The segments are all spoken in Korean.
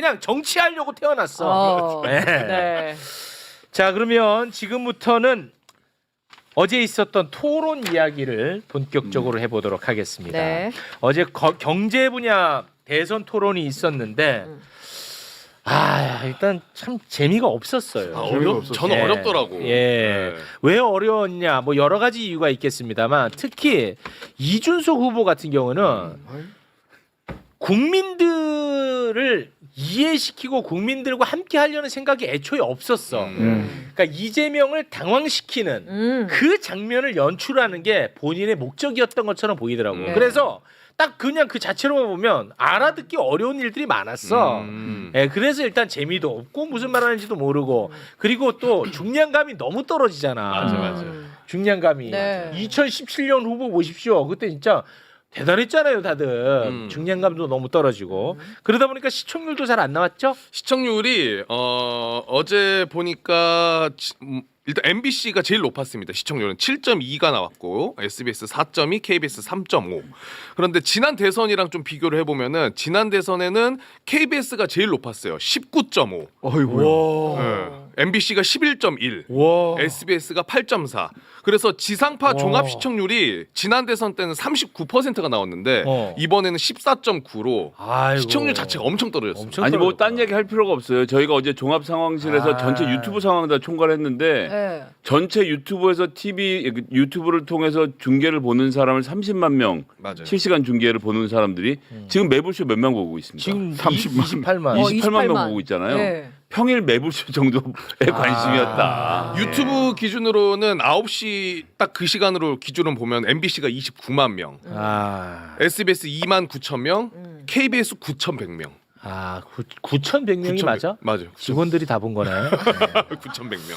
그냥 정치하려고 태어났어. 네. 네. 자, 그러면 지금부터는 어제 있었던 토론 이야기를 본격적으로 해보도록 하겠습니다. 네. 어제 경제 분야 대선 토론이 있었는데 일단 참 재미가 없었어요. 저는 예. 어렵더라고. 예. 네. 왜 어려웠냐? 뭐 여러 가지 이유가 있겠습니다만 특히 이준석 후보 같은 경우는 국민들을 이해시키고 국민들과 함께 하려는 생각이 애초에 없었어. 그러니까 이재명을 당황시키는 그 장면을 연출하는 게 본인의 목적이었던 것처럼 보이더라고요. 네. 그래서 딱 그냥 그 자체로만 보면 알아듣기 어려운 일들이 많았어. 예, 그래서 일단 재미도 없고 무슨 말 하는지도 모르고 그리고 또 중량감이 너무 떨어지잖아. 맞아. 중량감이. 네. 2017년 후보 보십시오. 그때 진짜 대단했잖아요, 다들. 중량감도 너무 떨어지고. 그러다 보니까 시청률도 잘 안 나왔죠? 시청률이 어제 보니까 일단 MBC가 제일 높았습니다. 시청률은 7.2가 나왔고 SBS 4.2, KBS 3.5. 그런데 지난 대선이랑 좀 비교를 해보면은 지난 대선에는 KBS가 제일 높았어요. 19.5. 어이구야. MBC가 11.1. 와. SBS가 8.4. 그래서 지상파 종합 시청률이 지난 대선 때는 39%가 나왔는데 이번에는 14.9로 아이고. 시청률 자체가 엄청 떨어졌어요. 엄청 아니 뭐 떨어졌다. 딴 얘기 할 필요가 없어요. 저희가 어제 종합 상황실에서 전체 유튜브 상황 다 총괄 했는데 네. 전체 유튜브에서 유튜브를 통해서 중계를 보는 사람을 30만 명 맞아요. 실시간 중계를 보는 사람들이 지금 매불쇼 몇 명 보고 있습니다. 지금 30만 28만. 28만 명 보고 있잖아요. 네. 평일 매불쇼 정도의 관심이었다. 유튜브 기준으로는 9시 딱 그 시간으로 기준으로 보면 MBC가 29만 명, SBS 2만 9천 명, KBS 9,100명. 9,100명이 맞아? 맞아요. 직원들이 다 본 거네. 9,100명.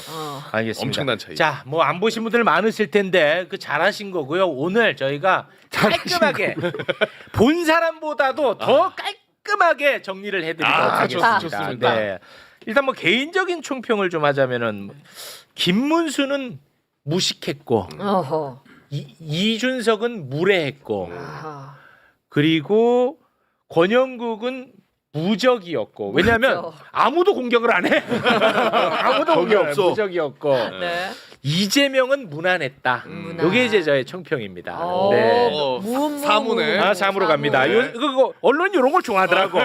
알겠습니다. 엄청난 차이. 자, 뭐 안 보신 분들 많으실 텐데 그 잘하신 거고요. 오늘 저희가 깔끔하게 본 사람보다도 더 깔끔하게 정리를 해드리도록 하겠습니다. 좋습니다. 네. 일단 뭐 개인적인 총평을 좀 하자면은 김문수는 무식했고 어허. 이준석은 무례했고 아하. 그리고 권영국은 무적이었고 왜냐하면 무적. 아무도 공격을 안 해. 아무도 공격 없어. 무적이었고 네. 이재명은 무난했다. 무난. 이게 이제 저의 총평입니다. 오. 네. 사무네. 사무로 갑니다. 네. 그거 언론 이런 걸 좋아하더라고.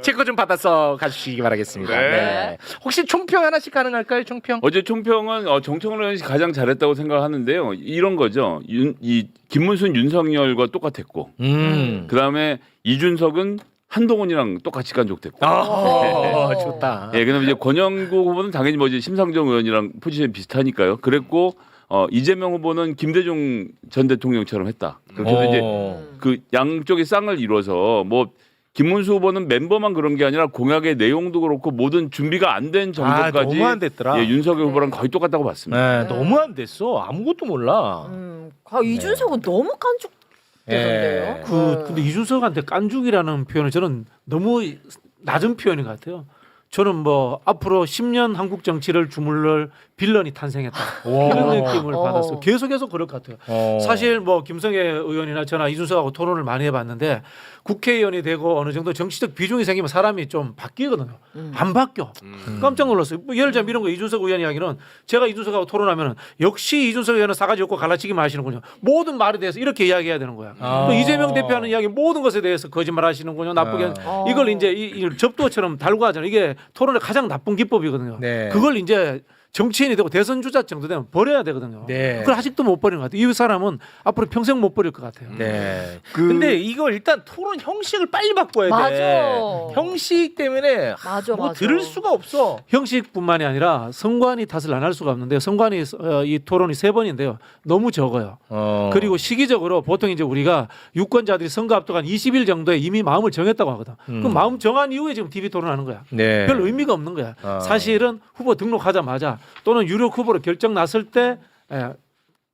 제 거 좀 받아서 가주시기 바라겠습니다. 네. 네. 혹시 총평 하나씩 가능할까요? 총평? 어제 총평은 정청래 의원이 가장 잘했다고 생각하는데요. 이런 거죠. 이 김문수는 윤석열과 똑같았고 그다음에 이준석은 한동훈이랑 똑같이 간족됐고. 좋다. 예, 그다음에 이제 권영국 후보는 당연히 뭐 이제 심상정 의원이랑 포지션이 비슷하니까요. 그랬고 이재명 후보는 김대중 전 대통령처럼 했다. 그렇게 해서 이제 그 양쪽의 쌍을 이뤄서 뭐 김문수 후보는 멤버만 그런 게 아니라 공약의 내용도 그렇고 모든 준비가 안 된 정도까지 너무 안 됐더라. 예, 윤석열 후보랑 거의 똑같다고 봤습니다. 네, 너무 안 됐어. 아무것도 몰라. 이준석은 너무 깐죽대던데요. 근데 이준석한테 깐죽이라는 표현은 저는 너무 낮은 표현인 것 같아요. 저는 뭐 앞으로 10년 한국 정치를 주물러 빌런이 탄생했다 이런 느낌을 받았어요. 계속해서 그럴 것 같아요. 사실 뭐 김성애 의원이나 저나 이준석하고 토론을 많이 해봤는데 국회의원이 되고 어느 정도 정치적 비중이 생기면 사람이 좀 바뀌거든요. 안 바뀌어. 깜짝 놀랐어요. 뭐 예를 들면 이런 거 이준석 의원 이야기는 제가 이준석하고 토론하면 역시 이준석 의원은 싸가지 없고 갈라치기만 하시는군요. 모든 말에 대해서 이렇게 이야기해야 되는 거야. 또 이재명 대표하는 이야기 모든 것에 대해서 거짓말 하시는군요. 나쁘게 이걸 이제 이 접도처럼 달고 하잖아요. 이게 토론의 가장 나쁜 기법이거든요. 네. 그걸 이제 정치인이 되고 대선 주자 정도 되면 버려야 되거든요. 네. 그걸 아직도 못 버리는 것 같아요. 이 사람은 앞으로 평생 못 버릴 것 같아요. 네. 근데 이거 일단 토론 형식을 빨리 바꿔야 돼. 맞아. 형식 때문에 맞아, 뭐 맞아. 들을 수가 없어. 형식뿐만이 아니라 선관위 탓을 안 할 수가 없는데 선관위 이 토론이 3번인데요. 너무 적어요. 그리고 시기적으로 보통 이제 우리가 유권자들이 선거 앞두고 한 20일 정도에 이미 마음을 정했다고 하거든. 그럼 마음 정한 이후에 지금 TV 토론하는 거야. 네. 별 의미가 없는 거야. 사실은 후보 등록하자마자 또는 유력 후보로 결정 났을 때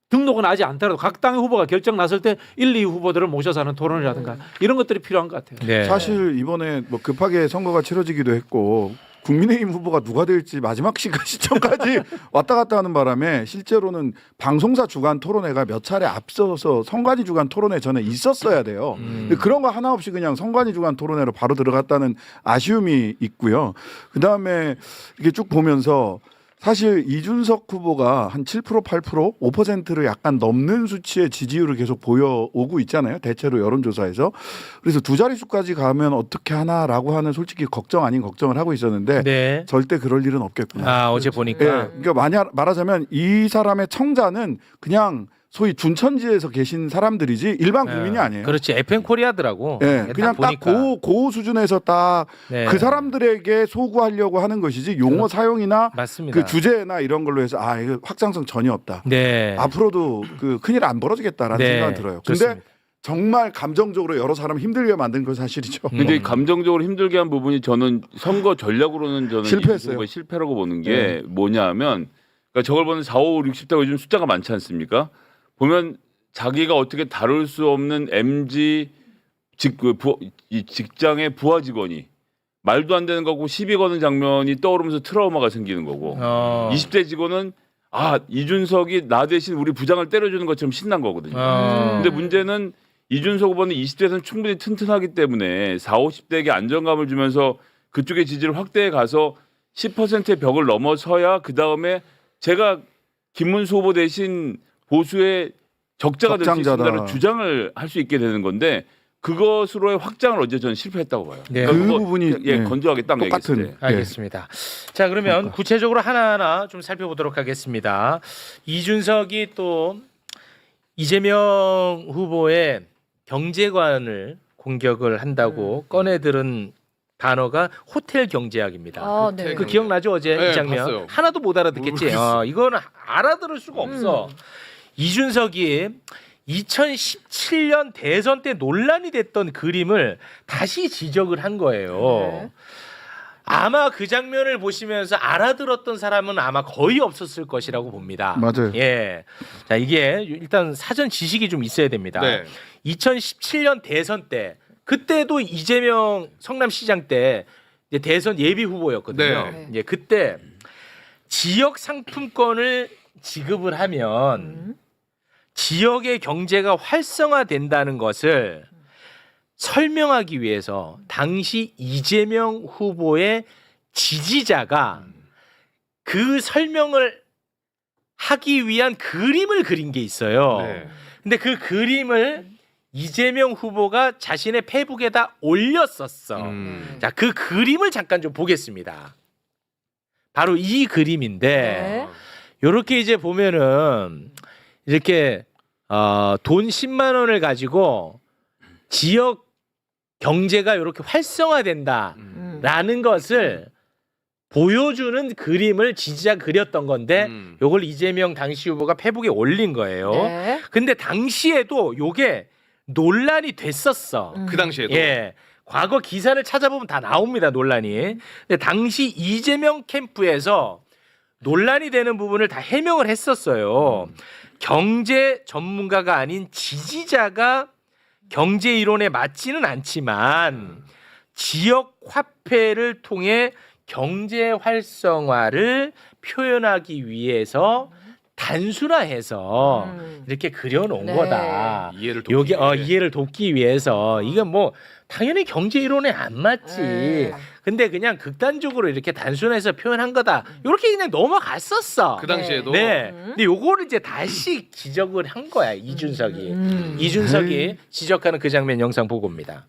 등록은 하지 않더라도 각 당의 후보가 결정 났을 때 1, 2 후보들을 모셔서 하는 토론이라든가 이런 것들이 필요한 것 같아요. 네. 사실 이번에 뭐 급하게 선거가 치러지기도 했고 국민의힘 후보가 누가 될지 마지막 시점까지 왔다 갔다 하는 바람에 실제로는 방송사 주간 토론회가 몇 차례 앞서서 선관위 주간 토론회 전에 있었어야 돼요. 근데 그런 거 하나 없이 그냥 선관위 주간 토론회로 바로 들어갔다는 아쉬움이 있고요. 그다음에 이게 쭉 보면서 사실 이준석 후보가 한 7% 8% 5%를 약간 넘는 수치의 지지율을 계속 보여오고 있잖아요. 대체로 여론조사에서. 그래서 두 자릿수까지 가면 어떻게 하나라고 하는 솔직히 걱정 아닌 걱정을 하고 있었는데 네. 절대 그럴 일은 없겠구나. 아 어제 보니까 예, 그러니까 말하자면 이 사람의 청자는 그냥 소위 둔천지에서 계신 사람들이지 일반 국민이 아니에요. 그렇지. FM 코리아더라고. 예, 그냥 딱 고 수준에서 딱 그 네. 사람들에게 소구하려고 하는 것이지 용어 사용이나 맞습니다. 그 주제나 이런 걸로 해서 아 이거 확장성 전혀 없다. 네. 앞으로도 그 큰일 안 벌어지겠다라는 네, 생각이 들어요. 근데 그렇습니다. 정말 감정적으로 여러 사람 힘들게 만든 건 사실이죠. 근데 감정적으로 힘들게 한 부분이 저는 선거 전략으로는 저는 실패했어요. 이 실패라고 보는 게 뭐냐하면 그러니까 저걸 보는 4, 5, 60대가 요즘 숫자가 많지 않습니까? 보면 자기가 어떻게 다룰 수 없는 MZ 직장의 부하 직원이 말도 안 되는 거고 시비 거는 장면이 떠오르면서 트라우마가 생기는 거고 20대 직원은 아 이준석이 나 대신 우리 부장을 때려주는 것처럼 신난 거거든요. 근데 문제는 이준석 후보는 20대에서는 충분히 튼튼하기 때문에 4, 50대에게 안정감을 주면서 그쪽의 지지를 확대해 가서 10%의 벽을 넘어서야 그 다음에 제가 김문수 후보 대신 보수의 적자가 될 수 적장자다. 있다는 주장을 할 수 있게 되는 건데 그것으로의 확장을 어제 저는 실패했다고 봐요. 네. 그 그거 부분이 예, 네, 건조하게 딱 똑같은 얘기했을 때. 알겠습니다. 자 그러면 구체적으로 하나하나 좀 살펴보도록 하겠습니다. 이준석이 또 이재명 후보의 경제관을 공격을 한다고 꺼내들은 단어가 호텔 경제학입니다. 아, 네. 그 기억나죠 어제 네, 이 장면? 봤어요. 하나도 못 알아듣겠지. 이거는 알아들을 수가 없어. 이준석이 2017년 대선 때 논란이 됐던 그림을 다시 지적을 한 거예요. 네. 아마 그 장면을 보시면서 알아들었던 사람은 아마 거의 없었을 것이라고 봅니다. 맞아요. 예. 자, 이게 일단 사전 지식이 좀 있어야 됩니다. 네. 2017년 대선 때 그때도 이재명 성남시장 때 이제 대선 예비 후보였거든요. 네. 예, 그때 지역 상품권을 지급을 하면 지역의 경제가 활성화된다는 것을 설명하기 위해서 당시 이재명 후보의 지지자가 그 설명을 하기 위한 그림을 그린 게 있어요. 네. 근데 그 그림을 이재명 후보가 자신의 페이북에다 올렸었어. 자, 그 그림을 잠깐 좀 보겠습니다. 바로 이 그림인데 네. 요렇게 이제 보면은 이렇게 돈 10만 원을 가지고 지역 경제가 이렇게 활성화된다라는 것을 보여주는 그림을 지지자 그렸던 건데 요걸 이재명 당시 후보가 페북에 올린 거예요. 네. 근데 당시에도 요게 논란이 됐었어. 그 당시에도. 예. 과거 기사를 찾아보면 다 나옵니다, 논란이. 근데 당시 이재명 캠프에서 논란이 되는 부분을 다 해명을 했었어요. 경제 전문가가 아닌 지지자가 경제 이론에 맞지는 않지만 지역 화폐를 통해 경제 활성화를 표현하기 위해서 단순화해서 이렇게 그려놓은 네. 거다. 이해를 돕기 여기 위해. 이해를 돕기 위해서 이건 뭐 당연히 경제 이론에 안 맞지. 네. 근데 그냥 극단적으로 이렇게 단순해서 표현한 거다. 이렇게 그냥 넘어갔었어. 그 당시에도 네. 근데 요거를 이제 다시 지적을 한 거야 이준석이. 이준석이 지적하는 그 장면 영상 보고 옵니다.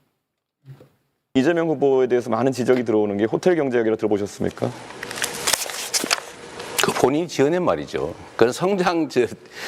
이재명 후보에 대해서 많은 지적이 들어오는 게 호텔 경제학이라 들어보셨습니까? 그 본인이 지어낸 말이죠. 그건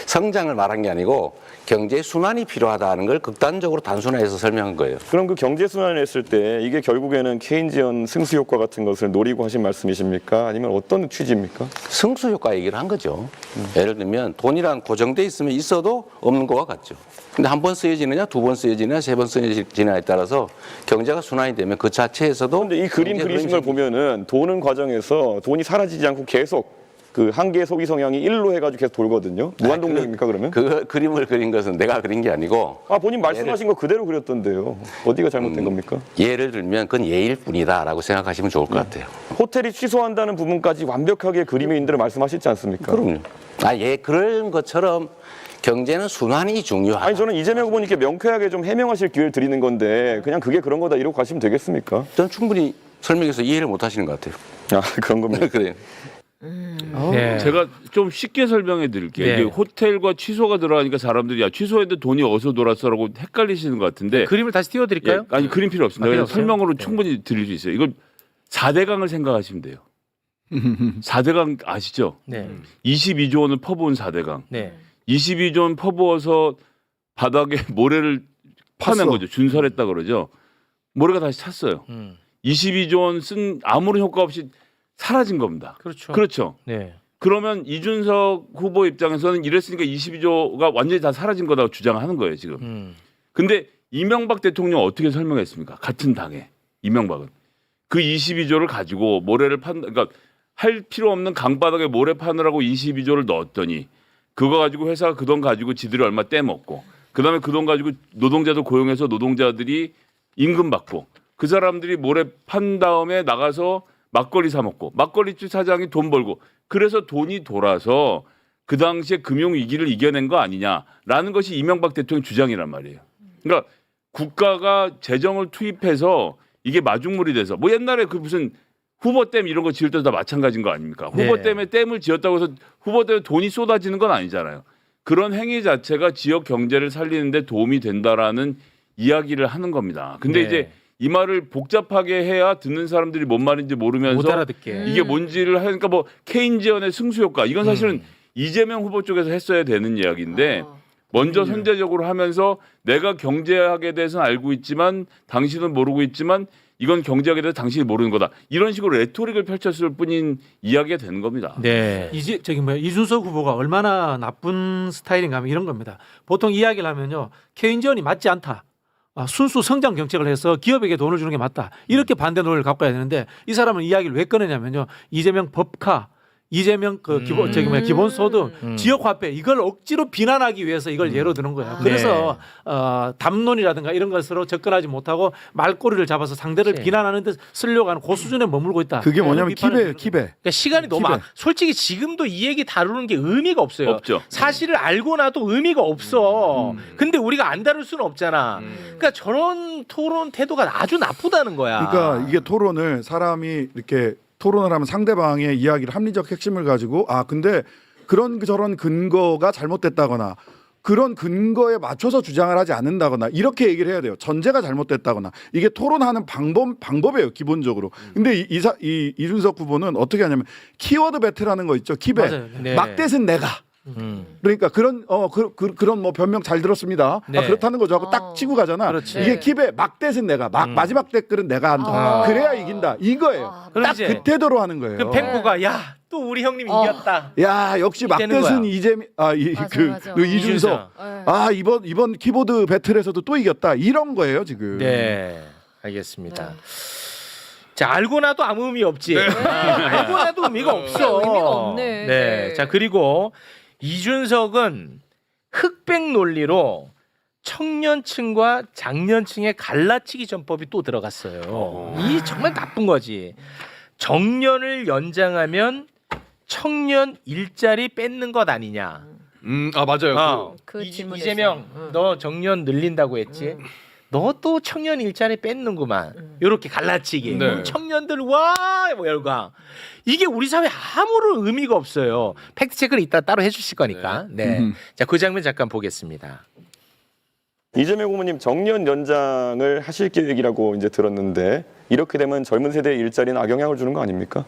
성장을 말한 게 아니고 경제 순환이 필요하다는 걸 극단적으로 단순화해서 설명한 거예요. 그럼 그 경제 순환을 했을 때 이게 결국에는 케인지언 승수 효과 같은 것을 노리고 하신 말씀이십니까? 아니면 어떤 취지입니까? 승수 효과 얘기를 한 거죠. 예를 들면 돈이란 고정돼 있으면 있어도 없는 거와 같죠. 근데 한 번 쓰여지느냐, 두 번 쓰여지느냐, 세 번 쓰여지느냐에 따라서 경제가 순환이 되면 그 자체에서도 그런데 이 그림 경제 그리신 걸 흐름이 보면은 도는 과정에서 돈이 사라지지 않고 계속 그 한계 소비 성향이 1로 해가지고 계속 돌거든요. 무한 동력입니까 그러면? 그 그림을 그린 것은 내가 그린 게 아니고 아 본인 말씀하신 거 그대로 그렸던데요. 어디가 잘못된 겁니까? 예를 들면 그건 예일 뿐이다라고 생각하시면 좋을 것 같아요. 호텔이 취소한다는 부분까지 완벽하게 그림인들을 말씀하시지 않습니까? 그럼요. 예, 그런 것처럼 경제는 순환이 중요하다. 아니 저는 이재명 후보님께 명쾌하게 좀 해명하실 기회를 드리는 건데 그냥 그게 그런 거다 이러고 가시면 되겠습니까? 저는 충분히 설명해서 이해를 못 하시는 것 같아요. 아 그런 겁니까? 그래요. 네. 제가 좀 쉽게 설명해 드릴게요. 네. 이게 호텔과 취소가 들어가니까 사람들이 야 취소했는데 돈이 어디서 돌았어라고 헷갈리시는 것 같은데 그림을 다시 띄워드릴까요? 예, 아니 그림 필요 없습니다. 필요 그냥 없어요? 설명으로 네. 충분히 드릴 수 있어요. 이걸 4대강을 생각하시면 돼요. 4대강 아시죠? 네. 22조 원을 퍼부은 4대강. 네. 22조 원 퍼부어서 바닥에 모래를 파낸 팠어. 거죠. 준설했다 그러죠. 모래가 다시 찼어요. 22조 원 쓴 아무런 효과 없이 사라진 겁니다. 그렇죠. 그렇죠. 네. 그러면 이준석 후보 입장에서는 이랬으니까 22조가 완전히 다 사라진 거라고 주장하는 거예요, 지금. 근데 이명박 대통령 어떻게 설명했습니까? 같은 당에 이명박은 그 22조를 가지고 모래를 그러니까 할 필요 없는 강바닥에 모래 파느라고 22조를 넣었더니 그거 가지고 회사가 그 돈 가지고 지들이 얼마 떼먹고 그다음에 그 돈 가지고 노동자들 고용해서 노동자들이 임금 받고 그 사람들이 모래 판 다음에 나가서 막걸리 사 먹고 막걸리집 사장이 돈 벌고 그래서 돈이 돌아서 그 당시에 금융 위기를 이겨낸 거 아니냐라는 것이 이명박 대통령 주장이란 말이에요. 그러니까 국가가 재정을 투입해서 이게 마중물이 돼서 뭐 옛날에 그 무슨 후보 댐 이런 거 지을 때도 다 마찬가지인 거 아닙니까? 후보 네. 댐에 댐을 지었다고 해서 후보 댐에 돈이 쏟아지는 건 아니잖아요. 그런 행위 자체가 지역 경제를 살리는데 도움이 된다라는 이야기를 하는 겁니다. 근데 네. 이제 이 말을 복잡하게 해야 듣는 사람들이 뭔 말인지 모르면서 못 알아듣게. 이게 뭔지를 하니까 뭐 케인지언의 승수 효과 이건 사실은 이재명 후보 쪽에서 했어야 되는 이야기인데 먼저 선제적으로 하면서 내가 경제학에 대해서는 알고 있지만 당신은 모르고 있지만 이건 경제학에 대해서 당신이 모르는 거다. 이런 식으로 레토릭을 펼쳤을 뿐인 이야기가 되는 겁니다. 네. 이준석 후보가 얼마나 나쁜 스타일인가 하면 이런 겁니다. 보통 이야기를 하면요. 케인지언이 맞지 않다. 순수 성장 정책을 해서 기업에게 돈을 주는 게 맞다. 이렇게 반대 논리를 갖고 와야 되는데 이 사람은 이야기를 왜 꺼내냐면요. 이재명 법카, 이재명 그 기본소득, 지역화폐 이걸 억지로 비난하기 위해서 이걸 예로 드는 거예요. 그래서 담론이라든가 이런 것으로 접근하지 못하고 말꼬리를 잡아서 상대를 네. 비난하는 데 쓰려고 하는 그 수준에 머물고 있다. 그게 뭐냐면 비판을 킵에 드리는 킵에. 그러니까 시간이 너무 기대. 솔직히 지금도 이 얘기 다루는 게 의미가 없어요. 없죠. 사실을 알고 나도 의미가 없어. 근데 우리가 안 다룰 수는 없잖아. 그러니까 저런 토론 태도가 아주 나쁘다는 거야. 그러니까 이게 토론을 사람이 이렇게 토론을 하면 상대방의 이야기를 합리적 핵심을 가지고 근데 그런 저런 근거가 잘못됐다거나 그런 근거에 맞춰서 주장을 하지 않는다거나 이렇게 얘기를 해야 돼요. 전제가 잘못됐다거나 이게 토론하는 방법이에요 기본적으로. 근데 이준석 후보는 어떻게 하냐면 키워드 배틀하는 거 있죠. 킵에 맞아요. 네. 막대는 내가. 그러니까 그런 그런 뭐 변명 잘 들었습니다. 네. 그렇다는 거죠 하고 딱 치고 가잖아. 그렇지. 이게 킵에 막대는 내가 마지막 댓글은 내가 한다. 그래야 이긴다. 이거예요. 그럼 딱 이제 그 태도로 하는 거예요. 그 팬구가 야 또 우리 형님 이겼다. 야 역시 되는 막대는 거야. 맞아. 그 이준석 이번 키보드 배틀에서도 또 이겼다 이런 거예요 지금. 네, 알겠습니다. 자, 알고 나도 아무 의미 없지. 알고 나도 의미가 없어. 의미가 없네. 네. 자, 그리고 이준석은 흑백 논리로 청년층과 장년층의 갈라치기 전법이 또 들어갔어요. 이 정말 나쁜 거지. 정년을 연장하면 청년 일자리 뺏는 것 아니냐. 맞아요. 그 질문에서. 이재명, 너 정년 늘린다고 했지. 너 또 청년 일자리 뺏는구만. 요렇게 갈라치기. 네. 청년들 와 뭐 열광. 이게 우리 사회에 아무런 의미가 없어요. 팩트 체크를 이따 따로 해주실 거니까. 네. 자, 그 장면 잠깐 보겠습니다. 이재명 후보님 정년 연장을 하실 계획이라고 이제 들었는데 이렇게 되면 젊은 세대의 일자리는 악영향을 주는 거 아닙니까?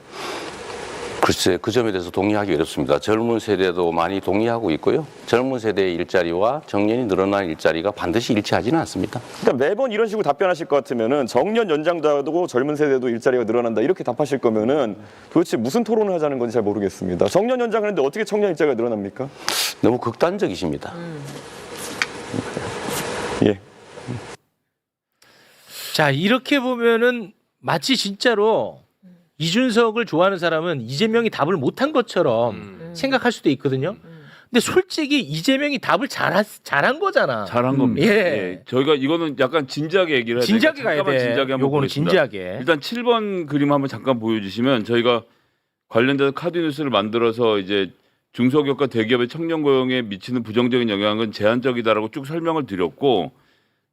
글쎄 그 점에 대해서 동의하기 어렵습니다. 젊은 세대도 많이 동의하고 있고요. 젊은 세대의 일자리와 정년이 늘어난 일자리가 반드시 일치하지는 않습니다. 그러니까 매번 이런 식으로 답변하실 것 같으면은 정년 연장도 하고 젊은 세대도 일자리가 늘어난다 이렇게 답하실 거면은 도대체 무슨 토론을 하자는 건지 잘 모르겠습니다. 정년 연장을 했는데 어떻게 청년 일자리가 늘어납니까? 너무 극단적이십니다. 예. 자, 이렇게 보면은 마치 진짜로 이준석을 좋아하는 사람은 이재명이 답을 못한 것처럼 생각할 수도 있거든요. 근데 솔직히 이재명이 답을 잘한 거잖아. 잘한 겁니다. 예. 예. 저희가 이거는 약간 진지하게 얘기를 해야 되니까 진지하게 가야 잠깐만 돼. 진지하게 한번 요거는 보겠습니다. 진지하게. 일단 7번 그림 한번 잠깐 보여주시면 저희가 관련돼서 카드 뉴스를 만들어서 이제 중소기업과 대기업의 청년 고용에 미치는 부정적인 영향은 제한적이다라고 쭉 설명을 드렸고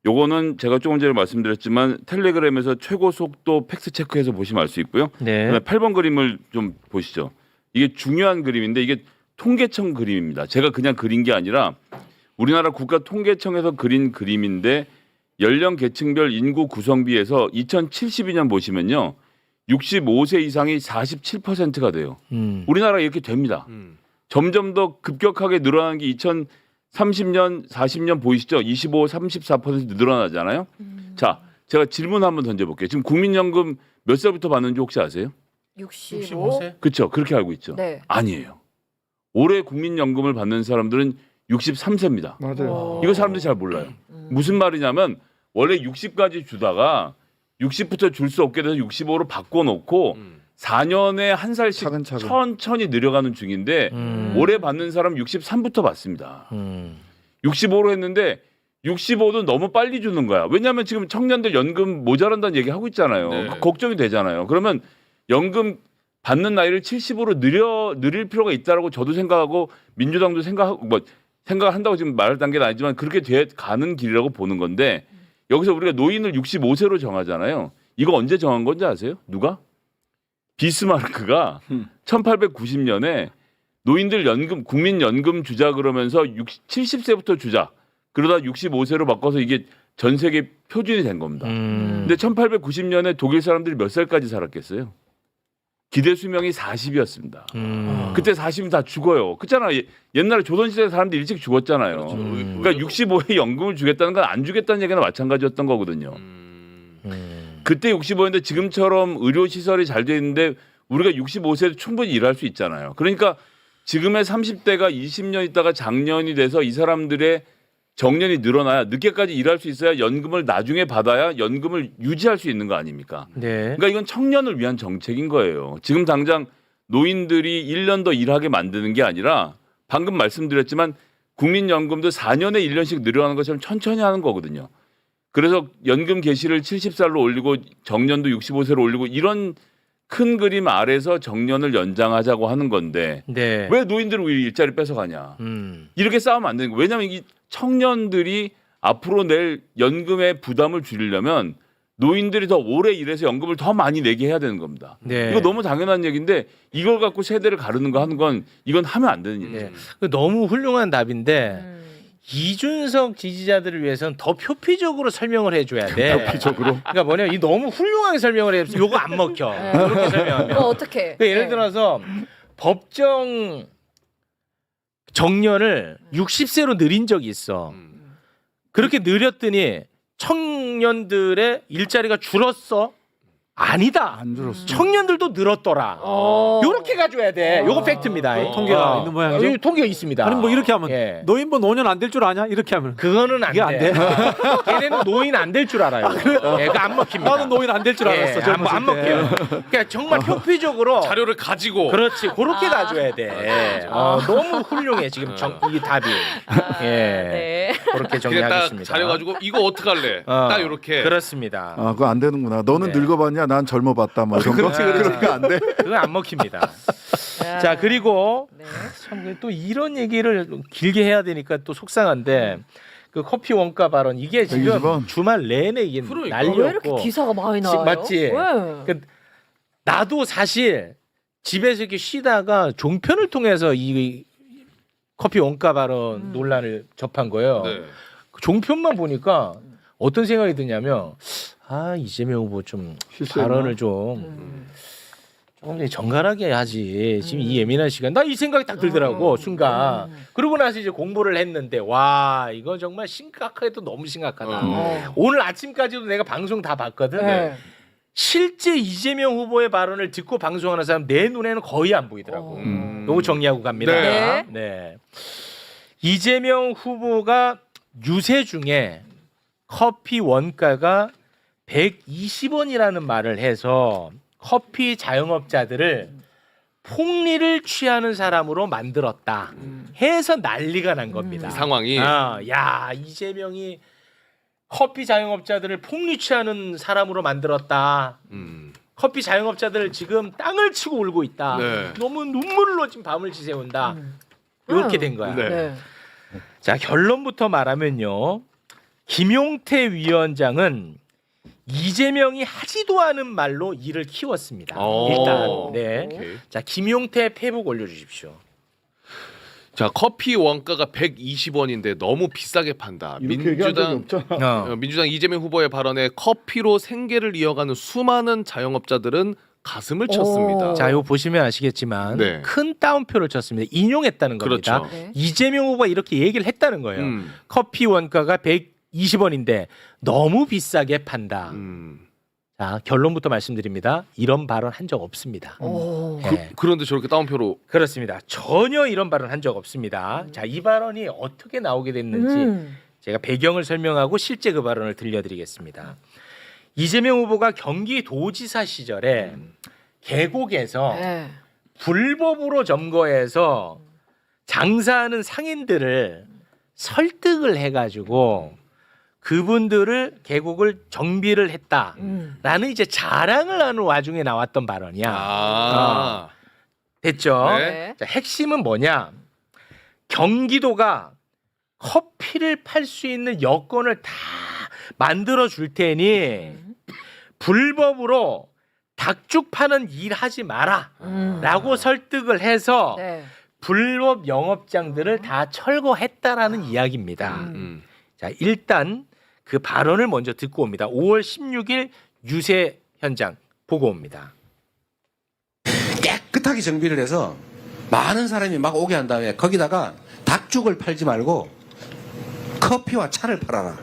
요거는 제가 조금 전에 말씀드렸지만 텔레그램에서 최고 속도 팩스 체크해서 보시면 알 수 있고요. 네. 그다음에 8번 그림을 좀 보시죠. 이게 중요한 그림인데 이게 통계청 그림입니다. 제가 그냥 그린 게 아니라 우리나라 국가통계청에서 그린 그림인데 연령 계층별 인구 구성비에서 2072년 보시면요. 65세 이상이 47%가 돼요. 우리나라가 이렇게 됩니다. 점점 더 급격하게 늘어나는 게 2030년, 40년 보이시죠? 25, 34% 늘어나잖아요. 자, 제가 질문 한번 던져볼게요. 지금 국민연금 몇 살부터 받는지 혹시 아세요? 65. 그렇죠. 그렇게 알고 있죠. 네. 아니에요. 올해 국민연금을 받는 사람들은 63세입니다. 맞아요. 이거 사람들이 잘 몰라요. 무슨 말이냐면 원래 60까지 주다가 60부터 줄 수 없게 돼서 65로 바꿔놓고 4년에 한 살씩 차근차근. 천천히 늘어가는 중인데 올해 받는 사람 63부터 받습니다. 65로 했는데 65도 너무 빨리 주는 거야. 왜냐하면 지금 청년들 연금 모자란다는 얘기 하고 있잖아요. 네. 걱정이 되잖아요. 그러면 연금 받는 나이를 70으로 늘릴 필요가 있다라고 저도 생각하고 민주당도 생각한다고 지금 말할 단계는 아니지만 그렇게 가는 길이라고 보는 건데 여기서 우리가 노인을 65세로 정하잖아요. 이거 언제 정한 건지 아세요? 누가? 비스마르크가 1890년에 노인들 연금 국민연금 주자 그러면서 70세부터 주자. 그러다 65세로 바꿔서 이게 전 세계 표준이 된 겁니다. 근데 1890년에 독일 사람들이 몇 살까지 살았겠어요? 기대 수명이 40이었습니다. 그때 40이면 다 죽어요. 그렇잖아. 옛날에 조선시대 사람들이 일찍 죽었잖아요. 그러니까 65에 연금을 주겠다는 건 안 주겠다는 얘기나 마찬가지였던 거거든요. 그때 65인데 지금처럼 의료시설이 잘 돼 있는데 우리가 65세도 충분히 일할 수 있잖아요. 그러니까 지금의 30대가 20년 있다가 장년이 돼서 이 사람들의 정년이 늘어나야 늦게까지 일할 수 있어야 연금을 나중에 받아야 연금을 유지할 수 있는 거 아닙니까? 네. 그러니까 이건 청년을 위한 정책인 거예요. 지금 당장 노인들이 1년 더 일하게 만드는 게 아니라 방금 말씀드렸지만 국민연금도 4년에 1년씩 늘어나는 것처럼 천천히 하는 거거든요. 그래서 연금 개시를 70살로 올리고 정년도 65세로 올리고 이런 큰 그림 아래서 정년을 연장하자고 하는 건데 네. 왜 노인들은 우리 일자리 뺏어가냐. 이렇게 싸우면 안 되는 거예요. 왜냐하면 이 청년들이 앞으로 낼 연금의 부담을 줄이려면 노인들이 더 오래 일해서 연금을 더 많이 내게 해야 되는 겁니다. 네. 이거 너무 당연한 얘기인데 이걸 갖고 세대를 가르는 거 하는 건 이건 하면 안 되는 일이죠. 네. 너무 훌륭한 답인데 이준석 지지자들을 위해서는 더 표피적으로 설명을 해줘야 돼. 표피적으로. 그러니까 뭐냐면 이 너무 훌륭하게 설명을 해서 요거 안 먹혀. 네. 그렇게 설명하면. 어떻게? 그러니까 예를 들어서 법정 정년을 60세로 늘린 적이 있어. 그렇게 늘렸더니 청년들의 일자리가 줄었어? 아니다. 안 줄었어. 청년들도 늘었더라. 요렇게 가줘야 돼. 요거 팩트입니다. 통계가 있는 모양이죠? 여기 통계가 있습니다. 아니 뭐 이렇게 하면 예. 노인분 5년 안 될 줄 아냐? 이렇게 하면 그거는 안 이게 안 돼. 돼? 걔네는 노인 안 될 줄 알아요. 예, 그거 안 먹힙니다. 나는 노인 안 될 줄 알았어. 예, 젊었을 안 때. 먹혀요. 그러니까 정말 표피적으로 자료를 가지고 그렇지 그렇게 가줘야 돼. 너무 훌륭해 지금 이 답이. 예, 네. 그렇게 그냥 딱 정리하겠습니다. 자료 가지고 이거 어떡할래? 딱 이렇게 그렇습니다. 아, 그거 안 되는구나. 너는 네. 늙어봤냐? 난 젊어봤다. 뭐 이런 거. 그러니까 안 돼. 그건 안 먹힙니다. 자 그리고 네. 참 또 이런 얘기를 길게 해야 되니까 또 속상한데 그 커피 원가 발언 이게 지금 120원? 주말 내내 이게 그러니까. 난리였고 왜 이렇게 기사가 많이 나와요? 맞지? 왜? 그 나도 사실 집에서 이렇게 쉬다가 종편을 통해서 이 커피 원가 발언 논란을 접한 거예요. 네. 그 종편만 보니까 어떤 생각이 드냐면 이재명 후보 좀 실수했나? 발언을 좀 조금 정갈하게 하지. 지금 이 예민한 시간 나 이 생각이 딱 들더라고 순간. 그러고 나서 이제 공부를 했는데 와 이거 정말 심각하게도 너무 심각하다. 오늘 아침까지도 내가 방송 다 봤거든. 네. 실제 이재명 후보의 발언을 듣고 방송하는 사람 내 눈에는 거의 안 보이더라고. 요거 정리하고 갑니다. 네. 네. 이재명 후보가 유세 중에 커피 원가가 120원이라는 말을 해서 커피 자영업자들을 폭리를 취하는 사람으로 만들었다 해서 난리가 난 겁니다. 이 상황이 야 이재명이 커피 자영업자들을 폭리 취하는 사람으로 만들었다. 커피 자영업자들 지금 땅을 치고 울고 있다. 네. 너무 눈물로 지금 밤을 지새운다. 이렇게 된 거야. 네. 네. 자 결론부터 말하면요. 김용태 위원장은 이재명이 하지도 않은 말로 일을 키웠습니다. 일단 네. 오케이. 자 김용태 페북 올려주십시오. 자 커피 원가가 120원인데 너무 비싸게 판다. 이렇게 얘기한 적이 없잖아. 민주당 이재명 후보의 발언에 커피로 생계를 이어가는 수많은 자영업자들은 가슴을 쳤습니다. 자 이거 보시면 아시겠지만 네. 큰 따옴표를 쳤습니다. 인용했다는 겁니다. 그렇죠. 네. 이재명 후보가 이렇게 얘기를 했다는 거예요. 커피 원가가 120원인데 너무 비싸게 판다. 자 결론부터 말씀드립니다. 이런 발언 한 적 없습니다. 오. 네. 그런데 저렇게 따옴표로 그렇습니다. 전혀 이런 발언 한 적 없습니다. 자 이 발언이 어떻게 나오게 됐는지 제가 배경을 설명하고 실제 그 발언을 들려드리겠습니다. 이재명 후보가 경기도지사 시절에 계곡에서 네. 불법으로 점거해서 장사하는 상인들을 설득을 해가지고 그분들을 계곡을 정비를 했다라는 이제 자랑을 하는 와중에 나왔던 발언이야. 됐죠? 네. 자, 핵심은 뭐냐? 경기도가 커피를 팔 수 있는 여건을 다 만들어 줄 테니 불법으로 닭죽 파는 일 하지 마라 라고 설득을 해서 네. 불법 영업장들을 다 철거했다라는 이야기입니다. 자, 일단 그 발언을 먼저 듣고 옵니다. 5월 16일 유세 현장 보고 옵니다. 깨끗하게 정비를 해서 많은 사람이 막 오게 한 다음에 거기다가 닭죽을 팔지 말고 커피와 차를 팔아라.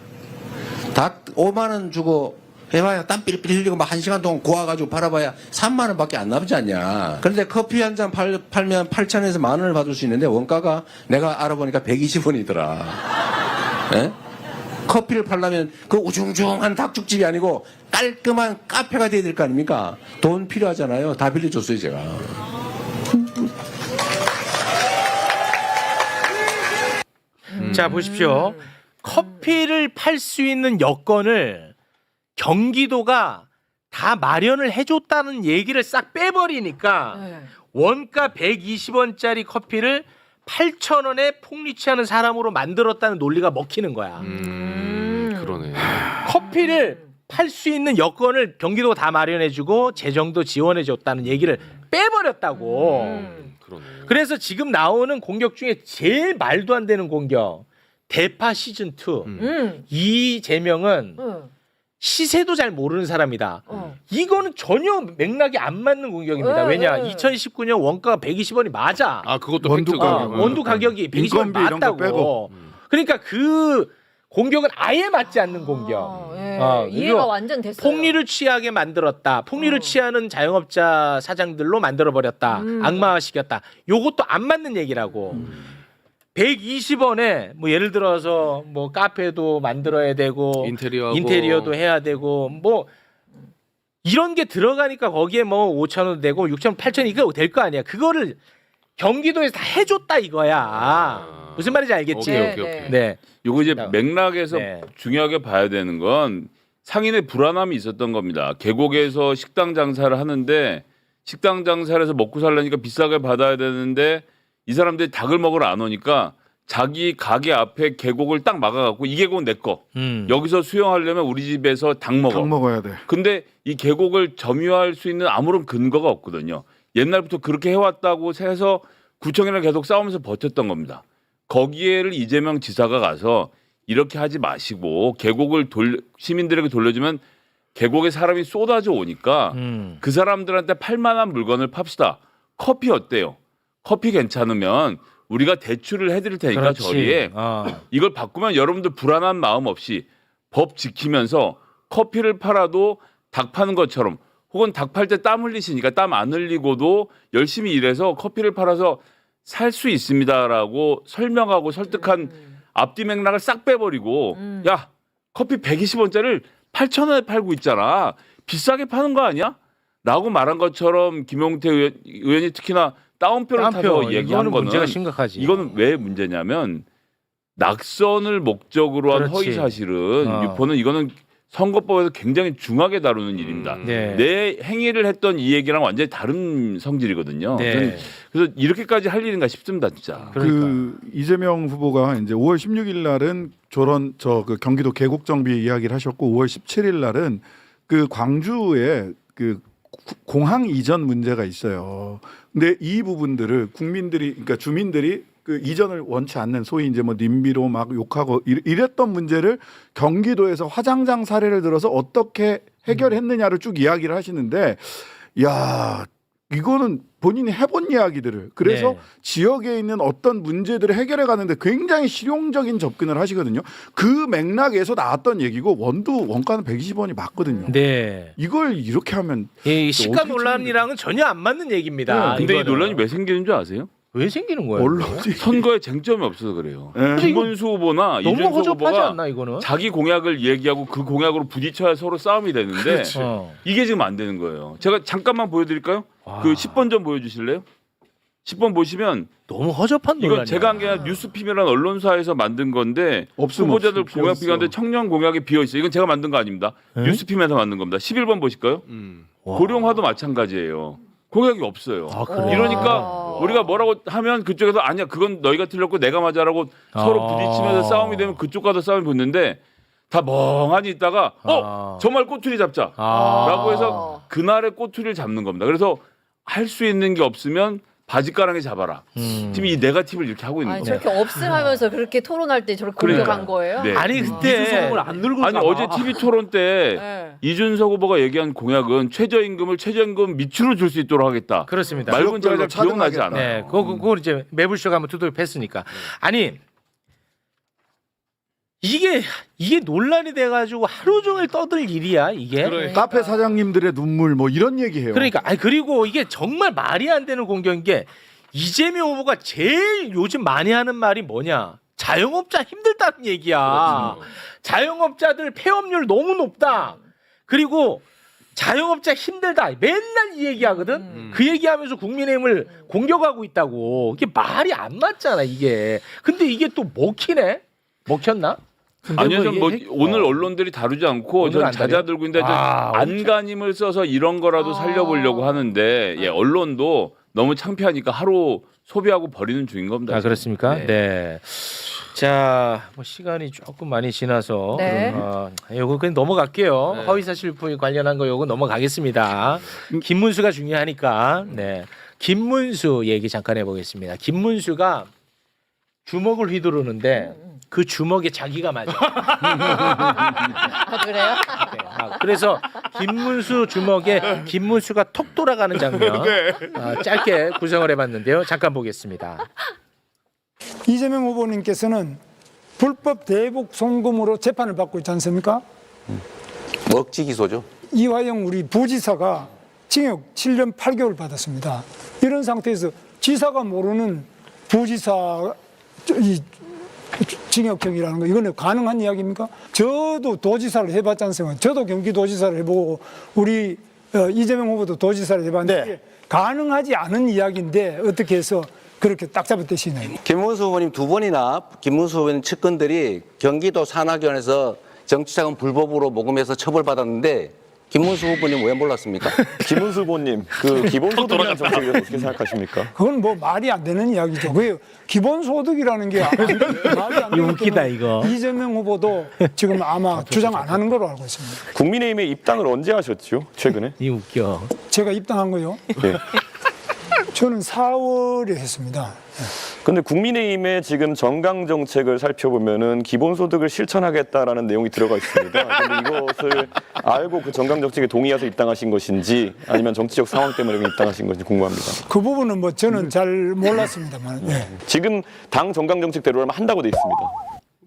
닭 5만 원 주고 해봐야 땀 삘삘 흘리고 막 1시간 동안 고와가지고 팔아봐야 3만 원밖에 안 남지 않냐. 그런데 커피 한 잔 팔면 8,000원에서 10,000원을 받을 수 있는데 원가가 내가 알아보니까 120원이더라. 예? 커피를 팔려면 그 우중중한 닭죽집이 아니고 깔끔한 카페가 돼야 될 거 아닙니까? 돈 필요하잖아요. 다 빌려줬어요 제가. 자, 보십시오. 커피를 팔 수 있는 여건을 경기도가 다 마련을 해줬다는 얘기를 싹 빼버리니까 네. 원가 120원짜리 커피를 8,000원에 폭리취하는 사람으로 만들었다는 논리가 먹히는 거야. 그러네. 커피를 팔 수 있는 여건을 경기도가 다 마련해주고 재정도 지원해줬다는 얘기를 빼버렸다고. 그러네. 그래서 지금 나오는 공격 중에 제일 말도 안 되는 공격 대파 시즌 2. 이재명은 시세도 잘 모르는 사람이다. 이거는 전혀 맥락이 안 맞는 공격입니다. 왜냐? 2019년 원가가 120원이 맞아. 아 그것도 원두 팩트가. 가격. 원두 가격이 120원 인건비 이런 거 맞다고. 빼고. 그러니까 그 공격은 아예 맞지 않는 공격. 예. 이해가 이거 완전 됐어요. 폭리를 취하게 만들었다. 폭리를 취하는 자영업자 사장들로 만들어 버렸다. 악마화시켰다. 요것도 안 맞는 얘기라고. 120원에 뭐 예를 들어서 뭐 카페도 만들어야 되고 인테리어하고. 인테리어도 해야 되고 뭐 이런 게 들어가니까 거기에 뭐 5,000원 되고 6,000원, 8,000원 이거 될 거 아니야. 그거를 경기도에서 다 해줬다 이거야. 무슨 말인지 알겠지? 오케이. 네. 요거 이제 자, 맥락에서 네. 중요하게 봐야 되는 건 상인의 불안함이 있었던 겁니다. 계곡에서 식당 장사를 하는데 식당 장사를 해서 먹고 살려니까 비싸게 받아야 되는데 이 사람들이 닭을 먹으러 안 오니까 자기 가게 앞에 계곡을 딱 막아갖고 이 계곡은 내 거. 여기서 수영하려면 우리 집에서 닭 먹어. 닭 먹어야 돼. 근데 이 계곡을 점유할 수 있는 아무런 근거가 없거든요. 옛날부터 그렇게 해왔다고 해서 구청이랑 계속 싸우면서 버텼던 겁니다. 거기에를 이재명 지사가 가서 이렇게 하지 마시고 계곡을 시민들에게 돌려주면 계곡에 사람이 쏟아져 오니까 그 사람들한테 팔만한 물건을 팝시다. 커피 어때요? 커피 괜찮으면 우리가 대출을 해드릴 테니까 그렇지. 저리에 이걸 바꾸면 여러분들 불안한 마음 없이 법 지키면서 커피를 팔아도 닭 파는 것처럼 혹은 닭 팔 때 땀 흘리시니까 땀 안 흘리고도 열심히 일해서 커피를 팔아서 살 수 있습니다라고 설명하고 설득한 앞뒤 맥락을 싹 빼버리고 야 커피 120원짜리를 8,000원에 팔고 있잖아. 비싸게 파는 거 아니야? 라고 말한 것처럼 김용태 의원이 특히나 따옴표를 타서 얘기한 이거는 거는 문제가 심각하지. 이거는 왜 문제냐면 낙선을 목적으로 한 그렇지. 허위 사실은 유포는 이거는 선거법에서 굉장히 중하게 다루는 일입니다. 네. 내 행위를 했던 이 얘기랑 완전히 다른 성질이거든요. 네. 저는 그래서 이렇게까지 할 일인가 싶습니다, 진짜. 그 이재명 후보가 이제 5월 16일 날은 그 경기도 계곡정비 이야기를 하셨고 5월 17일 날은 그 광주에 그 공항 이전 문제가 있어요. 근데 이 부분들을 그러니까 주민들이 그 이전을 원치 않는 소위 이제 뭐 님비로 막 욕하고 이랬던 문제를 경기도에서 화장장 사례를 들어서 어떻게 해결했느냐를 쭉 이야기를 하시는데, 야, 이거는 본인이 해본 이야기들을 그래서 네. 지역에 있는 어떤 문제들을 해결해 가는데 굉장히 실용적인 접근을 하시거든요. 그 맥락에서 나왔던 얘기고 원가는 120원이 맞거든요. 네. 이걸 이렇게 하면 이 시가 어떻게 논란이랑은 전혀 안 맞는 얘기입니다. 근데 이 이거는. 논란이 왜 생기는 줄 아세요? 왜 생기는 거예요? 언론이 선거에 쟁점이 없어서 그래요. 네. 김문수 후보나 너무 이준석 허접하지 후보가 않나 이거는? 자기 공약을 얘기하고 그 공약으로 부딪혀야 서로 싸움이 되는데 이게 지금 안 되는 거예요. 제가 잠깐만 보여드릴까요? 그 10번 좀 보여주실래요? 10번 보시면 너무 허접한 이건 논란이야. 제가 한 게 아니라 뉴스피미라는 언론사에서 만든 건데 없음 후보자들 없음 공약 비었어. 비교하는데 청년 공약이 비어 있어요. 이건 제가 만든 거 아닙니다. 뉴스피미에서 만든 겁니다. 11번 보실까요? 와. 고령화도 마찬가지예요. 공약이 없어요. 아, 그래요? 이러니까 우리가 뭐라고 하면 그쪽에서 아니야 그건 너희가 틀렸고 내가 맞아라고 서로 부딪히면서 싸움이 되면 그쪽과도 싸움이 붙는데 다 멍하니 있다가 정말 꼬투리 잡자 라고 해서 그날의 꼬투리를 잡는 겁니다. 그래서 할 수 있는 게 없으면 바지가랑이 잡아라. 지금 이 네거티브를 이렇게 하고 있는 아니 거예요. 저렇게 없음하면서 그렇게 토론할 때 저렇게 공격한 거예요? 네. 아니 근데 이준석을 안 늘고 아니 어제 TV 토론 때 네. 이준석 후보가 얘기한 공약은 최저임금을 최저임금 밑으로 줄 수 있도록 하겠다. 그렇습니다. 말은 제가 잘 지역별로 기억나지 차등하겠다. 않아요. 네, 그거 이제 매불쇼가 한번 두들겼으니까. 아니 이게 논란이 돼가지고 하루 종일 떠들 일이야 이게. 그래. 카페 사장님들의 눈물 뭐 이런 얘기해요. 그러니까 아니 그리고 이게 정말 말이 안 되는 공격인 게 이재명 후보가 제일 요즘 많이 하는 말이 뭐냐? 자영업자 힘들다는 얘기야. 자영업자들 폐업률 너무 높다. 그리고 자영업자 힘들다. 맨날 이 얘기하거든. 그 얘기하면서 국민의힘을 공격하고 있다고. 이게 말이 안 맞잖아 이게. 근데 이게 또 먹히네. 먹혔나? 아니요, 뭐 전 뭐 이게 오늘 언론들이 다루지 않고 오늘 전 안 잦아 다뤄요? 들고 있는데 아, 안간힘을 써서 이런 거라도 살려보려고 하는데 예, 언론도 너무 창피하니까 하루 소비하고 버리는 중인 겁니다. 아 그렇습니까? 네. 네. 자, 뭐 시간이 조금 많이 지나서 네. 요거 그냥 넘어갈게요. 허위사실유포 관련한 거 요거 넘어가겠습니다. 김문수가 중요하니까. 네. 김문수 얘기 잠깐 해보겠습니다. 김문수가 주먹을 휘두르는데 그 주먹에 자기가 맞아. 아 그래요? 그래서 김문수 주먹에 김문수가 톡 돌아가는 장면 짧게 구성을 해봤는데요. 잠깐 보겠습니다. 이재명 후보님께서는 불법 대북 송금으로 재판을 받고 있지 않습니까? 억지 기소죠. 이화영 우리 부지사가 징역 7년 8개월 받았습니다. 이런 상태에서 지사가 모르는 부지사 이 징역형이라는 거 이거는 가능한 이야기입니까? 저도 도지사를 해봤지 않습니까? 저도 경기도지사를 해보고 우리 이재명 후보도 도지사를 해봤는데 네. 가능하지 않은 이야기인데 어떻게 해서 그렇게 딱 잡아떼시나요? 김문수 후보님 두 번이나 김문수 후보님 측근들이 경기도 산하견에서 정치자금 불법으로 모금해서 처벌받았는데 김문수 후보님 왜 몰랐습니까? 김문수 후보님, 그 기본소득이라는 정책에 대해서 어떻게 생각하십니까? 그건 뭐 말이 안 되는 이야기죠. 그 기본소득이라는 게 말이 안 되는 웃기다, 이거. 이재명 후보도 지금 아마 주장 안 하는 걸로 알고 있습니다. 국민의힘에 입당을 언제 하셨죠? 최근에? 이 웃겨. 제가 입당한 거요. 네. 저는 4월에 했습니다. 근데 국민의힘의 지금 정강 정책을 살펴보면은 기본소득을 실천하겠다라는 내용이 들어가 있습니다. 근데 이것을 알고 그 정강 정책에 동의해서 입당하신 것인지 아니면 정치적 상황 때문에 입당하신 것인지 궁금합니다. 그 부분은 뭐 저는 잘 몰랐습니다만. 네. 지금 당 정강 정책대로라면 한다고 돼 있습니다.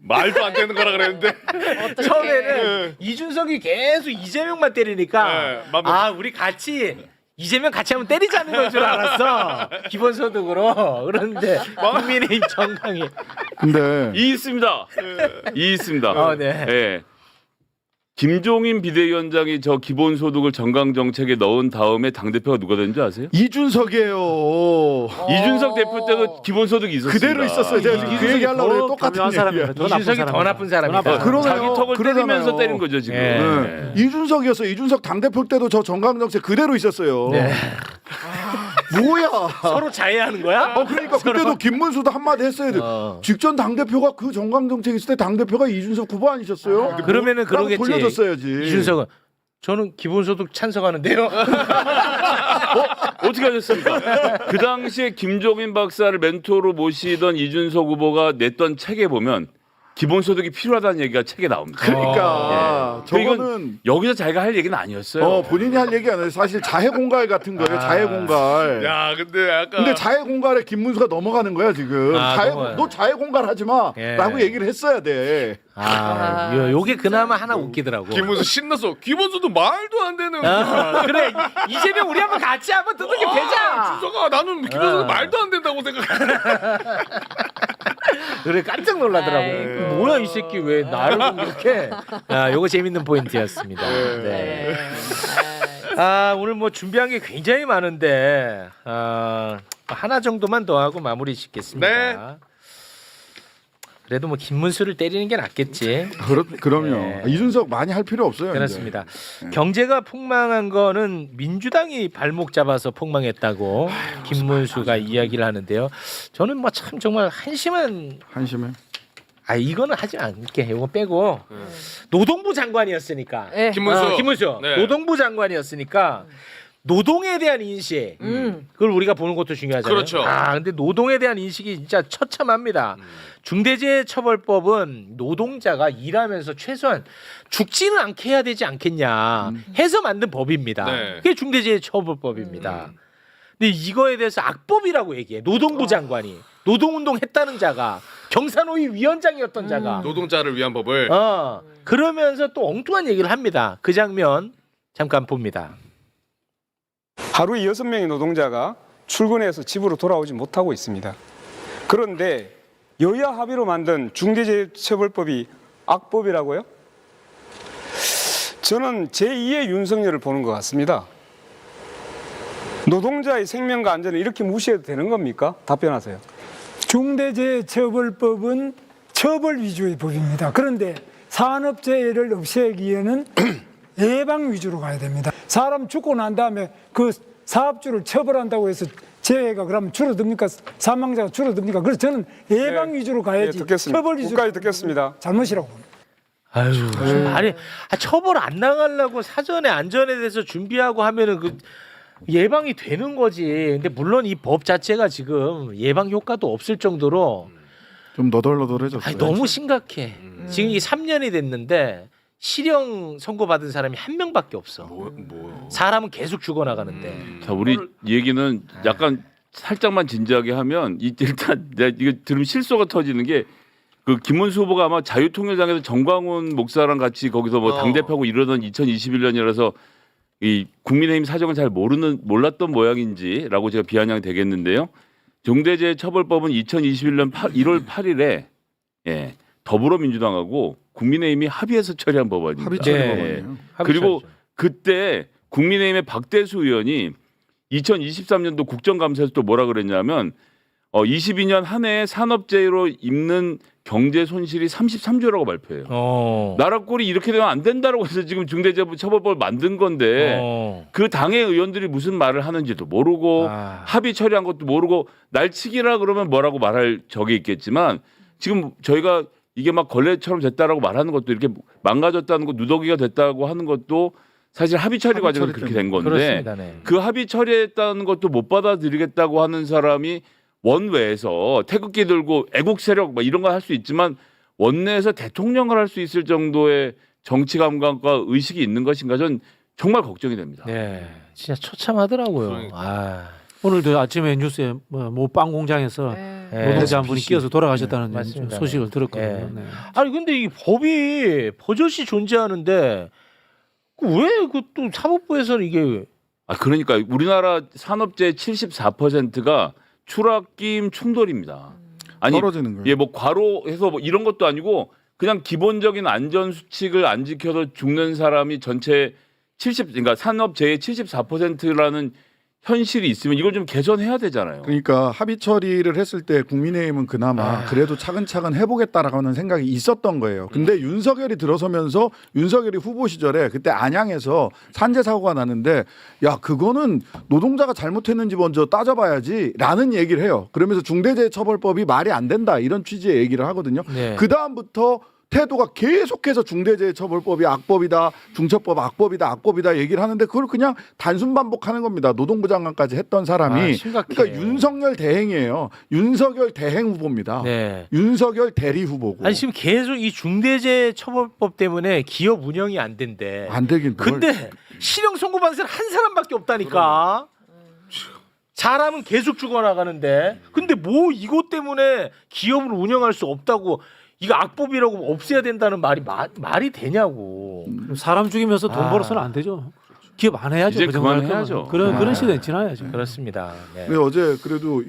말도 안 되는 거라 그랬는데. 처음에는 이준석이 계속 이재명만 때리니까 네, 우리 같이 이재명 같이 한번 때리자는 걸 줄 알았어. 기본소득으로. 그런데 국민의힘 정강이. 근데 이 있습니다. 이 있습니다. 네. 예. 김종인 비대위원장이 저 기본소득을 정강 정책에 넣은 다음에 당 대표가 누가 된지 아세요? 이준석이에요. 이준석 대표 때도 기본소득이 있었습니다. 그대로 있었어요. 제가 지금 그 얘기 하려고 그래요. 똑같은 얘기야. 사람이에요. 이준석이 더 나쁜 사람이다. 그러네요. 자기 턱을 그러잖아요. 때리면서 때린 거죠 지금. 예. 네. 이준석이었어요. 이준석 당대표 때도 저 정강정책 그대로 있었어요. 네. 뭐야? 서로 자해하는 거야? 그러니까 그때도 김문수도 한마디 했어야 돼. 직전 당대표가 그 정강정책 있을 때 당대표가 이준석 후보 아니셨어요? 그러면은 라고 그러겠지. 돌려줬어야지. 이준석은 저는 기본소득 찬성하는데요. 어떻게 하셨습니까? 그 당시에 김종인 박사를 멘토로 모시던 이준석 후보가 냈던 책에 보면 기본소득이 필요하다는 얘기가 책에 나옵니다. 그러니까 저거는 이건 여기서 자기가 할 얘기는 아니었어요. 본인이 할 얘기 아니에요. 사실 자해공갈 같은 거예요. 자해공갈. 야, 근데 약간 근데 자해공갈에 김문수가 넘어가는 거야 지금. 넘어가요. 너 자해공갈 하지 마라고 예. 얘기를 했어야 돼. 요게 그나마 하나 웃기더라고. 김문수 신나서 기본소득 말도 안 되는. 그래 이재명 우리 한번 같이 한번 두들겨 패자. 준석아 나는 기본소득 말도 안 된다고 생각해. 그래 깜짝 놀라더라고. 아이고. 뭐야 이 새끼 왜 나를 공격해? 요거 재밌는 포인트였습니다. 네. 오늘 뭐 준비한 게 굉장히 많은데 하나 정도만 더 하고 마무리 짓겠습니다. 네. 그래도 뭐 김문수를 때리는 게 낫겠지. 그럼요. 네. 이준석 많이 할 필요 없어요. 그렇습니다. 이제. 경제가 폭망한 거는 민주당이 발목 잡아서 폭망했다고 김문수가 이야기를 하는데요. 저는 뭐 참 정말 한심해. 이거는 하지 않을게. 이거 빼고 노동부 장관이었으니까. 네. 김문수. 네. 노동부 장관이었으니까 노동에 대한 인식 그걸 우리가 보는 것도 중요하잖아요. 그렇죠. 근데 노동에 대한 인식이 진짜 처참합니다. 중대재해처벌법은 노동자가 일하면서 최소한 죽지는 않게 해야 되지 않겠냐 해서 만든 법입니다. 네. 그게 중대재해처벌법입니다. 근데 이거에 대해서 악법이라고 얘기해. 노동부 장관이 노동운동 했다는 자가 경사노위 위원장이었던 자가 노동자를 위한 법을. 그러면서 또 엉뚱한 얘기를 합니다. 그 장면 잠깐 봅니다. 하루에 6명의 노동자가 출근해서 집으로 돌아오지 못하고 있습니다. 그런데 여야 합의로 만든 중대재해처벌법이 악법이라고요? 저는 제2의 윤석열을 보는 것 같습니다. 노동자의 생명과 안전을 이렇게 무시해도 되는 겁니까? 답변하세요. 중대재해처벌법은 처벌 위주의 법입니다. 그런데 산업재해를 없애기 위해는 예방 위주로 가야 됩니다. 사람 죽고 난 다음에 그 사업주를 처벌한다고 해서 재해가 그러면 줄어듭니까? 사망자가 줄어듭니까? 그래서 저는 예방 위주로 가야지 듣겠습니다. 처벌 위주로 끝까지 듣겠습니다. 잘못이라고 봅니다. 무슨 말이 처벌 안 나가려고 사전에 안전에 대해서 준비하고 하면은 그 예방이 되는 거지. 근데 물론 이 법 자체가 지금 예방 효과도 없을 정도로 좀 너덜너덜해졌어요. 너무 심각해. 지금 이 3년이 됐는데 실형 선고받은 사람이 한 명밖에 없어. 사람은 계속 죽어나가는데. 자, 우리 얘기는 약간 살짝만 진지하게 하면 일단 내가 이거 들으면 실소가 터지는 게 그 김문수 후보가 아마 자유통일당에서 정광훈 목사랑 같이 거기서 뭐 당대표하고 이러던 2021년이라서 이 국민의힘 사정을 잘 몰랐던 모양인지라고 제가 비아냥이 되겠는데요. 중대재해처벌법은 2021년 1월 8일에 더불어민주당하고 국민의힘이 합의해서 처리한 법안입니다. 합의 처리 네. 법안이에요. 그리고 그때 국민의힘의 박대수 의원이 2023년도 국정감사에서 또 뭐라 그랬냐면 22년 한 해에 산업재해로 입는 경제 손실이 33조라고 발표해요. 나라 꼴이 이렇게 되면 안 된다라고 해서 지금 중대재해처벌법을 만든 건데 그 당의 의원들이 무슨 말을 하는지도 모르고 합의 처리한 것도 모르고 날치기라 그러면 뭐라고 말할 적이 있겠지만 지금 저희가 이게 막 걸레처럼 됐다라고 말하는 것도 이렇게 망가졌다는 거 누더기가 됐다고 하는 것도 사실 합의 처리 과정에서 그렇게 된 건데 그렇습니다. 네. 그 합의 처리했다는 것도 못 받아들이겠다고 하는 사람이 원외에서 태극기 들고 애국 세력 막 이런 거 할 수 있지만 원내에서 대통령을 할 수 있을 정도의 정치 감각과 의식이 있는 것인가 전 정말 걱정이 됩니다. 네, 진짜 처참하더라고요. 오늘도 아침에 뉴스에 뭐 빵 공장에서 노동자 한 분이 끼어서 돌아가셨다는 맞습니다. 소식을 들었거든요. 네. 아니 근데 이 법이 버젓이 존재하는데 왜 그 또 사법부에서는 이게 그러니까 우리나라 산업재해 74%가 추락김 충돌입니다. 아니 떨어지는 거예요. 뭐 과로해서 뭐 이런 것도 아니고 그냥 기본적인 안전 수칙을 안 지켜서 죽는 사람이 전체 그러니까 산업재해 74%라는 현실이 있으면 이걸 좀 개선해야 되잖아요. 그러니까 합의 처리를 했을 때 국민의힘은 그나마 그래도 차근차근 해보겠다라고는 생각이 있었던 거예요. 근데 윤석열이 들어서면서 윤석열이 후보 시절에 그때 안양에서 산재 사고가 났는데 야 그거는 노동자가 잘못했는지 먼저 따져봐야지라는 얘기를 해요. 그러면서 중대재해처벌법이 말이 안 된다 이런 취지의 얘기를 하거든요. 네. 그 다음부터 태도가 계속해서 중대재해처벌법이 악법이다, 중처법 악법이다 얘기를 하는데 그걸 그냥 단순 반복하는 겁니다. 노동부 장관까지 했던 사람이. 심각해. 그러니까 윤석열 대행이에요. 윤석열 대행 후보입니다. 네. 윤석열 대리 후보고. 아니 지금 계속 이 중대재해처벌법 때문에 기업 운영이 안 된대. 안 되긴 뭘. 근데 실형 선고받은 사람 한 사람밖에 없다니까. 사람은 계속 죽어나가는데. 근데 뭐 이것 때문에 기업을 운영할 수 없다고 이거 악법이라고 없애야 된다는 말이 말이 되냐고. 사람 죽이면서 돈 아. 벌어서는 안 되죠. 기업 안 해야죠. 이제 그 정도 할 그만해야죠. 거면. 그런 시대는 지나야죠. 그렇습니다. 네. 근데 어제 그래도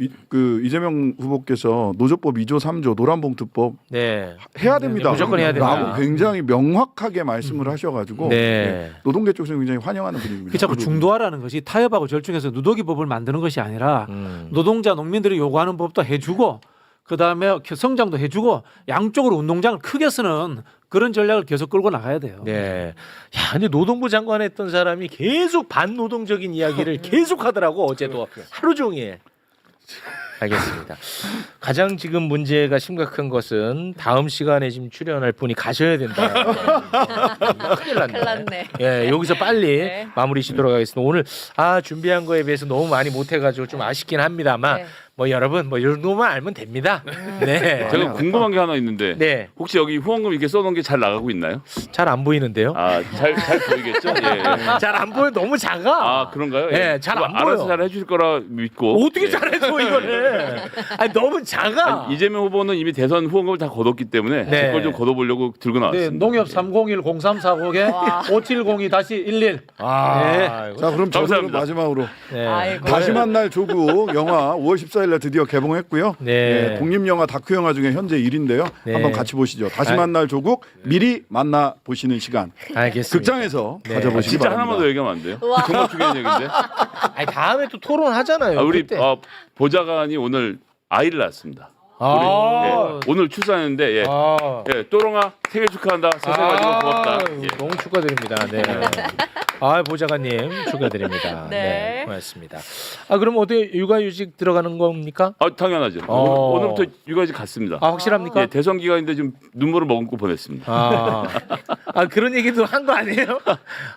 이재명 후보께서 노조법 2조 3조 노란봉투법 네. 해야 됩니다. 무조건 해야 된다. 라고 굉장히 명확하게 말씀을 하셔가지고 네. 노동계 쪽에서 굉장히 환영하는 분위기입니다. 그 자꾸 중도화라는 것이 타협하고 절충해서 누더기 법을 만드는 것이 아니라 노동자 농민들이 요구하는 법도 해주고 그다음에 성장도 해주고 양쪽으로 운동장을 크게 쓰는 그런 전략을 계속 끌고 나가야 돼요. 네. 야, 근데 노동부 장관 했던 사람이 계속 반노동적인 이야기를 계속 하더라고 어제도 하루 종일. 알겠습니다. 가장 지금 문제가 심각한 것은 다음 시간에 지금 출연할 분이 가셔야 된다. 큰일 났네. 큰일 났네. 예, 여기서 빨리 네. 마무리 짓도록 하겠습니다. 오늘 준비한 거에 비해서 너무 많이 못해가지고 좀 아쉽긴 합니다만 네. 뭐 여러분 뭐 이 정도만 알면 됩니다. 네. 제가 궁금한 게 하나 있는데 네. 혹시 여기 후원금 이렇게 써놓은 게 잘 나가고 있나요? 잘 안 보이는데요. 잘 보이겠죠? 예. 잘 안 보여. 너무 작아. 그런가요? 예, 잘안 알아서 보여. 잘 해줄 거라 믿고. 어떻게 예. 잘해줘 이거를? 아니 너무 작아. 아니, 이재명 후보는 이미 대선 후원금을 다 걷었기 때문에 네. 제 걸 좀 걷어보려고 들고 네, 나왔습니다. 농협 301-0340에 5702-11. 아, 자 그럼 저는 감사합니다. 마지막으로 네. 아이고. 다시 만날 조국 영화 5월 14일에 드디어 개봉했고요. 네. 독립영화 다큐 영화 중에 현재 1위인데요. 네. 한번 같이 보시죠. 다시 만날 조국 미리 만나 보시는 시간. 알겠습니다. 극장에서 네. 가져보시기 진짜 바랍니다. 하나만 더 얘기하면 안 돼요? 우와. 정말 중요한 얘기인데. 아니 다음에 또 토론하잖아요. 우리 그때. 보좌관이 오늘 아이를 낳았습니다. 아. 오늘 출산했는데 예. 아. 또롱아 생일 축하한다. 세상가지고 고맙다. 예. 너무 축하드립니다. 네. 보좌관님 축하드립니다. 네. 네. 고맙습니다. 그럼 어디 육아휴직 들어가는 겁니까? 당연하죠. 오늘부터 육아휴직 갔습니다. 확실합니까? 예, 대선 기간인데 좀 눈물을 머금고 보냈습니다. 그런 얘기도 한 거 아니에요?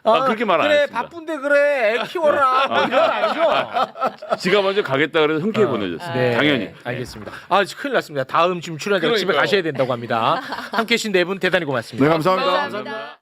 그렇게 말 안 그래 했습니다. 바쁜데 그래 애 키워라 뭐 이런 거 아니죠? 지가 먼저 가겠다 그래서 흔쾌히 보내줬습니다. 네, 당연히. 알겠습니다. 큰일 났습니다. 다음 지금 출연자 집에 그러니까요. 가셔야 된다고 합니다. 함께해 주신 네 분 대단히 고맙습니다. 네 감사합니다. 감사합니다.